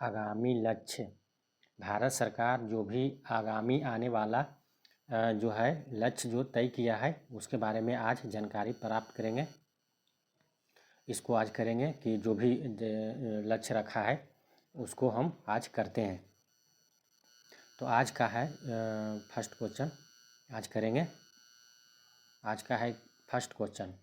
आगामी लक्ष्य। भारत सरकार जो भी आगामी आने वाला जो है लक्ष्य जो तय किया है उसके बारे में आज जानकारी प्राप्त करेंगे। इसको आज करेंगे कि जो भी लक्ष्य रखा है उसको हम आज करते हैं। तो आज का है फर्स्ट क्वेश्चन आज करेंगे। आज का है फर्स्ट क्वेश्चन,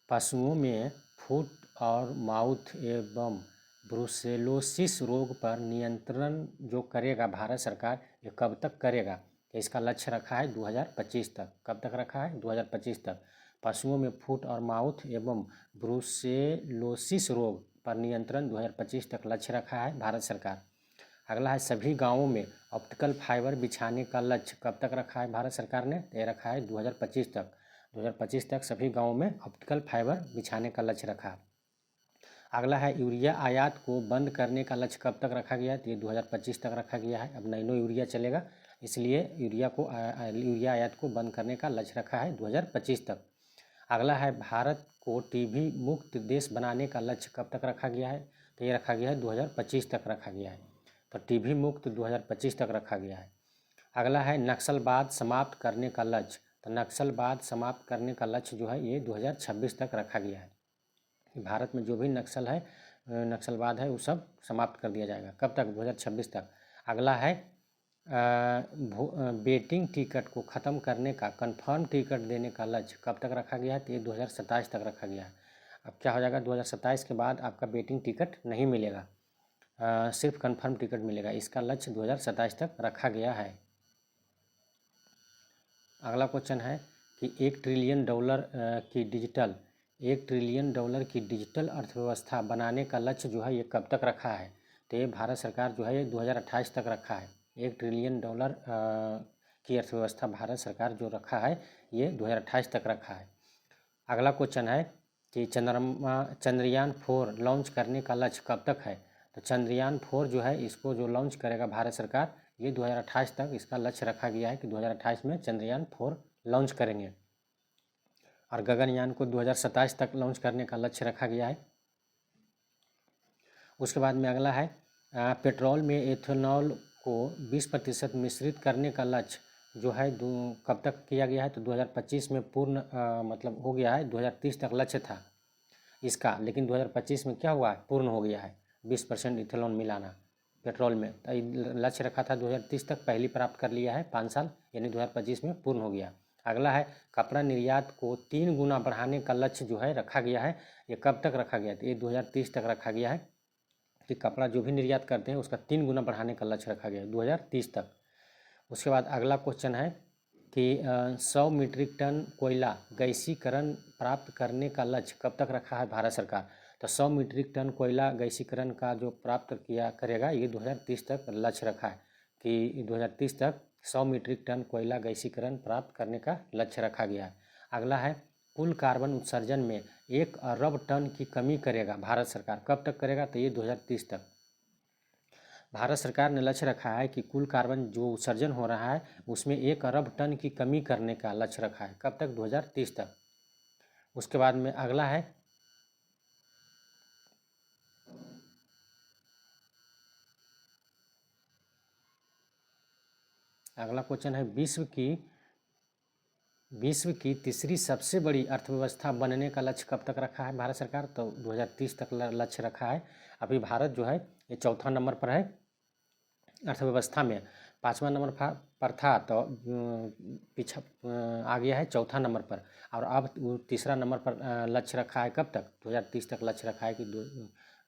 पशुओं में फुट और माउथ एवं ब्रुसेलोसिस रोग पर नियंत्रण जो करेगा भारत सरकार, ये कब तक करेगा? तो इसका लक्ष्य रखा है 2025 तक। कब तक रखा है? 2025 तक। पशुओं में फुट और माउथ एवं ब्रुसेलोसिस रोग पर नियंत्रण 2025 तक लक्ष्य रखा है भारत सरकार। अगला है, सभी गांवों में ऑप्टिकल फाइबर बिछाने का लक्ष्य कब तक रखा है भारत सरकार ने? ये रखा है 2025 तक। 2025 तक सभी गांवों में ऑप्टिकल फाइबर बिछाने का लक्ष्य रखा। अगला है, यूरिया आयात को बंद करने का लक्ष्य कब तक रखा गया है? तो ये 2025 तक रखा गया है। अब नैनो यूरिया चलेगा, इसलिए यूरिया आयात को बंद करने का लक्ष्य रखा है 2025 तक। अगला है, भारत को टीबी मुक्त देश बनाने का लक्ष्य कब तक रखा गया है? तो ये रखा गया है 2025 तक रखा गया है। तो टीबी मुक्त 2025 तक रखा गया है। अगला है, नक्सलवाद समाप्त करने का लक्ष्य। तो नक्सलवाद समाप्त करने का लक्ष्य जो है ये 2026 तक रखा गया है। भारत में जो भी नक्सलवाद है वो सब समाप्त कर दिया जाएगा। कब तक? 2026 तक। अगला है, वेटिंग टिकट को ख़त्म करने का, कंफर्म टिकट देने का लक्ष्य कब तक रखा गया है? तो ये 2027 तक रखा गया है। अब क्या हो जाएगा? 2027 के बाद आपका वेटिंग टिकट नहीं मिलेगा, सिर्फ कंफर्म टिकट मिलेगा। इसका लक्ष्य 2027 तक रखा गया है। अगला क्वेश्चन है कि $1 ट्रिलियन की डिजिटल अर्थव्यवस्था बनाने का लक्ष्य जो है ये कब तक रखा है? तो ये भारत सरकार जो है ये 2028 तक रखा है। $1 ट्रिलियन की अर्थव्यवस्था भारत सरकार जो रखा है ये 2028 तक रखा है। अगला क्वेश्चन है कि चंद्रयान 4 लॉन्च करने का लक्ष्य कब तक है? तो चंद्रयान 4 जो है इसको जो लॉन्च करेगा भारत सरकार, ये 2028 तक इसका लक्ष्य रखा गया है कि 2028 में चंद्रयान 4 लॉन्च करेंगे। और गगनयान को 2027 तक लॉन्च करने का लक्ष्य रखा गया है। उसके बाद में अगला है, पेट्रोल में एथेनॉल को 20% मिश्रित करने का लक्ष्य जो है कब तक किया गया है? तो 2025 में पूर्ण मतलब हो गया है। 2030 तक लक्ष्य था इसका, लेकिन 2025 में क्या हुआ है? पूर्ण हो गया है 20% इथेनॉल मिलाना पेट्रोल में। लक्ष्य रखा था 2030 तक, पहले प्राप्त कर लिया है 5 साल, यानी 2025 में पूर्ण हो गया। अगला है, कपड़ा निर्यात को 3 गुना बढ़ाने का लक्ष्य जो है रखा गया है। ये कब तक रखा गया? तो ये 2030 तक रखा गया है कि कपड़ा जो भी निर्यात करते हैं उसका 3 गुना बढ़ाने का लक्ष्य रखा गया है 2030 तक। उसके बाद अगला क्वेश्चन है कि 100 मीट्रिक टन कोयला गैसीकरण प्राप्त करने का लक्ष्य कब तक रखा है भारत सरकार? तो 100 मीट्रिक टन कोयला गैसीकरण का जो प्राप्त किया करेगा ये 2030 तक लक्ष्य रखा है कि 2030 तक 100 मीट्रिक टन कोयला गैसीकरण प्राप्त करने का लक्ष्य रखा गया है। अगला है, कुल कार्बन उत्सर्जन में 1 अरब टन की कमी करेगा भारत सरकार। कब तक करेगा? तो ये 2030 तक। भारत सरकार ने लक्ष्य रखा है कि कुल कार्बन जो उत्सर्जन हो रहा है उसमें 1 अरब टन की कमी करने का लक्ष्य रखा है। कब तक? 2030 तक। उसके बाद में अगला है, अगला क्वेश्चन है, विश्व की तीसरी सबसे बड़ी अर्थव्यवस्था बनने का लक्ष्य कब तक रखा है भारत सरकार? तो 2030 तक लक्ष्य रखा है। अभी भारत जो है ये 4था नंबर पर है अर्थव्यवस्था में, 5वां नंबर पर था तो पीछा आ गया है 4था नंबर पर, और अब 3रा नंबर पर लक्ष्य रखा है। कब तक? 2030 तक लक्ष्य रखा है कि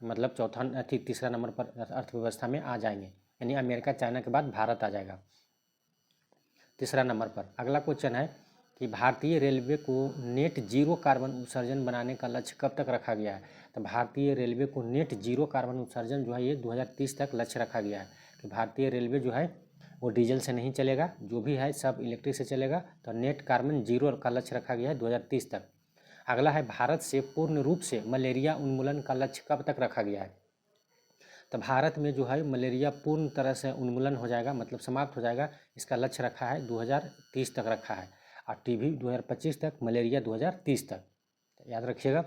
मतलब 3रा नंबर पर अर्थव्यवस्था में आ जाएंगे, यानी अमेरिका चाइना के बाद भारत आ जाएगा 3रा नंबर पर। अगला क्वेश्चन है कि भारतीय रेलवे को नेट जीरो कार्बन उत्सर्जन बनाने का लक्ष्य कब तक रखा गया है? तो भारतीय रेलवे को नेट जीरो कार्बन उत्सर्जन जो है ये 2030 तक लक्ष्य रखा गया है कि भारतीय रेलवे जो है वो डीजल से नहीं चलेगा, जो भी है सब इलेक्ट्रिक से चलेगा। तो नेट कार्बन जीरो का लक्ष्य रखा गया है 2030 तक। अगला है, भारत से पूर्ण रूप से मलेरिया उन्मूलन का लक्ष्य कब तक रखा गया है? तो भारत में जो है मलेरिया पूर्ण तरह से उन्मूलन हो जाएगा, मतलब समाप्त हो जाएगा, इसका लक्ष्य रखा है 2030 तक रखा है। और टीबी 2025 तक, मलेरिया 2030 तक, याद रखिएगा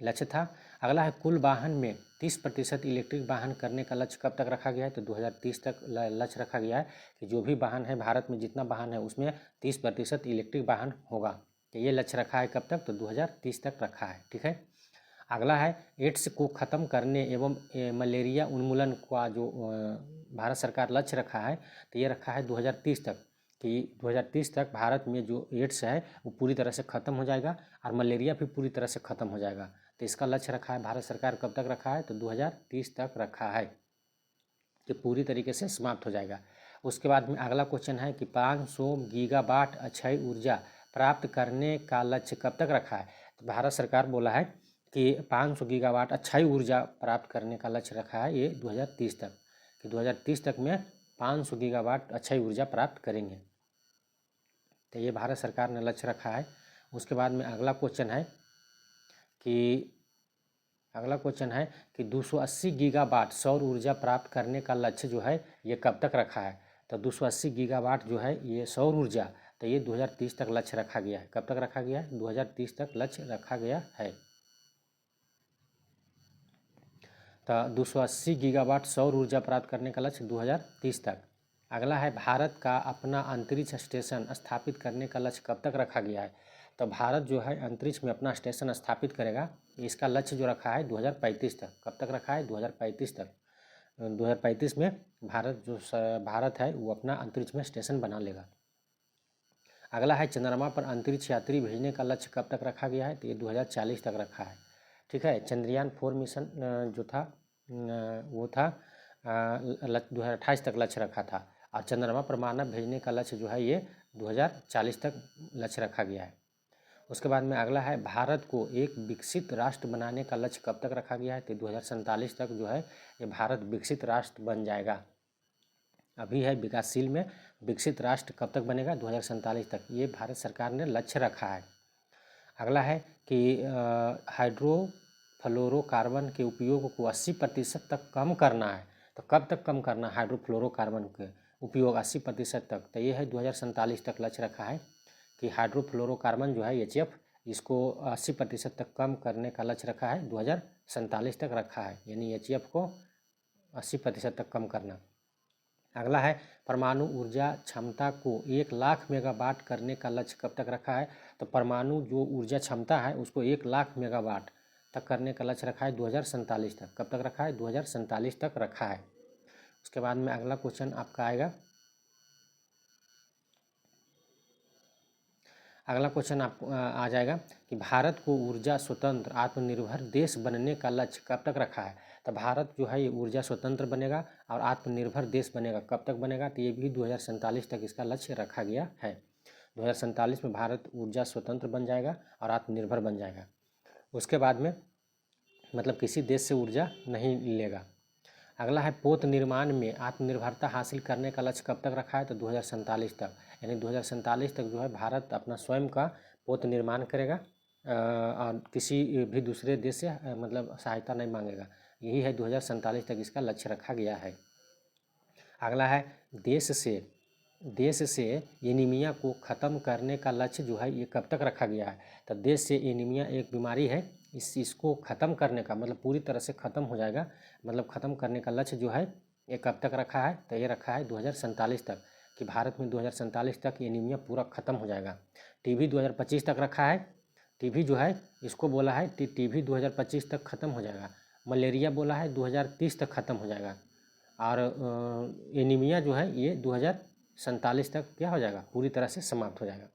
लक्ष्य था। अगला है कुल वाहन में 30% इलेक्ट्रिक वाहन करने का लक्ष्य कब तक रखा गया है? तो 2030 तक लक्ष्य रखा गया है कि जो भी वाहन है भारत में, जितना वाहन है उसमें 30% इलेक्ट्रिक वाहन होगा। तो ये लक्ष्य रखा है कब तक? तो 2030 तक रखा है। ठीक है। अगला है एड्स को ख़त्म करने एवं मलेरिया उन्मूलन का जो भारत सरकार लक्ष्य रखा है, तो ये रखा है 2030 तक कि 2030 तक भारत में जो एड्स है वो पूरी तरह से ख़त्म हो जाएगा और मलेरिया भी पूरी तरह से ख़त्म हो जाएगा। तो इसका लक्ष्य रखा है भारत सरकार कब तक रखा है? तो 2030 तक रखा है कि पूरी तरीके से समाप्त हो जाएगा। उसके बाद में अगला क्वेश्चन है कि 500 गीगावाट अक्षय ऊर्जा प्राप्त करने का लक्ष्य कब तक रखा है? तो भारत सरकार बोला है कि 500 गीगावाट अक्षय ऊर्जा प्राप्त करने का लक्ष्य रखा है ये 2030 तक, कि 2030 तक में 500 गीगावाट अक्षय ऊर्जा प्राप्त करेंगे। तो ये भारत सरकार ने लक्ष्य रखा है। उसके बाद में अगला क्वेश्चन है कि 280 गीगावाट सौर ऊर्जा प्राप्त करने का लक्ष्य जो है ये कब तक रखा है? तो 280 गीगावाट जो है ये सौर ऊर्जा, तो ये 2030 तक लक्ष्य रखा गया है। कब तक रखा गया है? 2030 तक लक्ष्य रखा गया है। तो 280 गीगावाट सौर ऊर्जा प्राप्त करने का लक्ष्य 2030 तक। अगला है भारत का अपना अंतरिक्ष स्टेशन स्थापित करने का लक्ष्य कब तक रखा गया है? तो भारत जो है अंतरिक्ष में अपना स्टेशन स्थापित करेगा, इसका लक्ष्य जो रखा है 2035 तक। कब तक रखा है? 2035 तक। 2035 में भारत है वो अपना अंतरिक्ष में स्टेशन बना लेगा। अगला है चंद्रमा पर अंतरिक्ष यात्री भेजने का लक्ष्य कब तक रखा गया है? तो ये 2040 तक रखा है। ठीक है। चंद्रयान 4 मिशन जो था वो था 2028 तक लक्ष्य रखा था, और चंद्रमा पर मानव भेजने का लक्ष्य जो है ये 2040 तक लक्ष्य रखा गया है। उसके बाद में अगला है भारत को एक विकसित राष्ट्र बनाने का लक्ष्य कब तक रखा गया है? तो 2047 तक जो है ये भारत विकसित राष्ट्र बन जाएगा। अभी है विकासशील में, विकसित राष्ट्र कब तक बनेगा? 2047 तक। ये भारत सरकार ने लक्ष्य रखा है। अगला है कि हाइड्रोफ्लोरोकार्बन के उपयोग को 80% तक कम करना है। तो कब तक कम करना है हाइड्रोफ्लोरोकार्बन के उपयोग? 80% तक। तो ये है 2047 तक लक्ष्य रखा है कि हाइड्रोफ्लोरोकार्बन जो है HF, इसको 80% तक कम करने का लक्ष्य रखा है, 2047 तक रखा है, यानी HF को 80% तक कम करना। अगला है परमाणु ऊर्जा क्षमता को 1 लाख मेगावाट करने का लक्ष्य कब तक रखा है? तो परमाणु जो ऊर्जा क्षमता है उसको 1 लाख मेगावाट तक करने का लक्ष्य रखा है 2047 तक। कब तक रखा है? 2047 तक रखा है। उसके बाद में अगला क्वेश्चन आपका आएगा, अगला क्वेश्चन आ जाएगा कि भारत को ऊर्जा स्वतंत्र आत्मनिर्भर देश बनने का लक्ष्य कब तक रखा है? तो भारत जो है ये ऊर्जा स्वतंत्र बनेगा और आत्मनिर्भर देश बनेगा। कब तक बनेगा? तो ये भी 2047 तक इसका लक्ष्य रखा गया है। 2047 में भारत ऊर्जा स्वतंत्र बन जाएगा और आत्मनिर्भर बन जाएगा। उसके बाद में मतलब किसी देश से ऊर्जा नहीं लेगा। अगला है पोत निर्माण में आत्मनिर्भरता हासिल करने का लक्ष्य कब तक रखा है? तो 2047 तक, यानी 2047 तक जो है भारत अपना स्वयं का पोत निर्माण करेगा और किसी भी दूसरे देश से मतलब सहायता नहीं मांगेगा। यही है 2047 तक इसका लक्ष्य रखा गया है। अगला है देश से एनीमिया को ख़त्म करने का लक्ष्य जो है ये कब तक रखा गया है? तो देश से एनीमिया एक बीमारी है, इसको ख़त्म करने का मतलब पूरी तरह से ख़त्म हो जाएगा, मतलब ख़त्म करने का लक्ष्य जो है ये कब तक रखा है? तो ये रखा है 2047 तक, कि भारत में 2047 तक एनीमिया पूरा ख़त्म हो जाएगा। टीबी 2025 तक रखा है। टीबी जो है इसको बोला है टीबी 2025 तक ख़त्म हो जाएगा। मलेरिया बोला है 2030 तक ख़त्म हो जाएगा, और एनीमिया जो है ये 2047 तक क्या हो जाएगा? पूरी तरह से समाप्त हो जाएगा।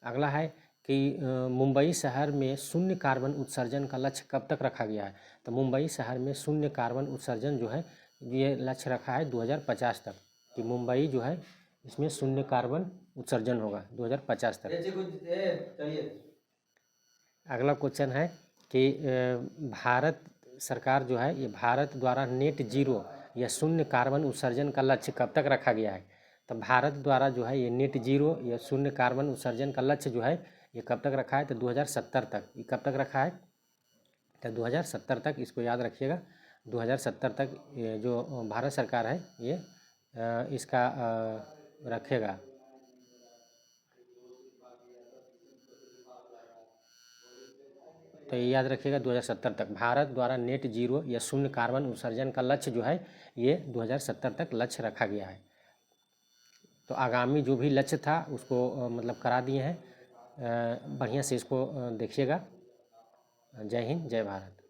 अगला है कि मुंबई शहर में शून्य कार्बन उत्सर्जन का लक्ष्य कब तक रखा गया है? तो मुंबई शहर में शून्य कार्बन उत्सर्जन जो है ये लक्ष्य रखा है 2050 तक, कि मुंबई जो है इसमें शून्य कार्बन उत्सर्जन होगा 2050 तक। अगला क्वेश्चन है कि भारत सरकार जो है ये भारत द्वारा नेट जीरो या शून्य कार्बन उत्सर्जन का लक्ष्य कब तक रखा गया है? तो भारत द्वारा जो है ये नेट जीरो या शून्य कार्बन उत्सर्जन का लक्ष्य जो है ये कब तक रखा है? तो 2070 तक। ये कब तक रखा है? तो 2070 तक, इसको याद रखिएगा। 2070 तक ये जो भारत सरकार है ये इसका रखेगा। तो ये याद रखिएगा 2070 तक भारत द्वारा नेट जीरो या शून्य कार्बन उत्सर्जन का लक्ष्य जो है ये 2070 तक लक्ष्य रखा गया है। तो आगामी जो भी लक्ष्य था उसको मतलब करा दिए हैं। बढ़िया से इसको देखिएगा। जय हिंद, जय भारत।